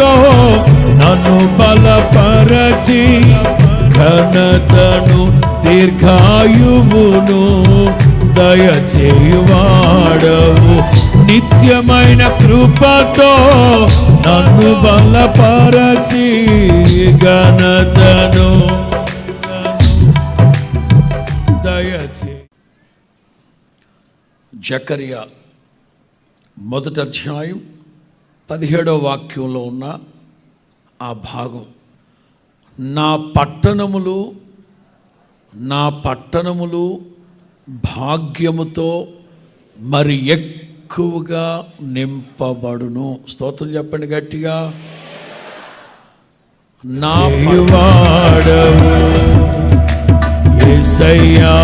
కృపతో నన్ను బలపరచి ఘనతను దీర్ఘాయువును దయచేయువాడవు. నిత్యమైన కృపతో నన్ను బలపరచి ఘనతను దయచే. జకర్యా 1వ అధ్యాయం 17వ వాక్యంలో ఉన్న ఆ భాగం, నా పట్టణములు భాగ్యముతో మరి ఎక్కువగా నింపబడును. స్తోత్రం చెప్పండి గట్టిగా. నా వాడవు యేసయ్యా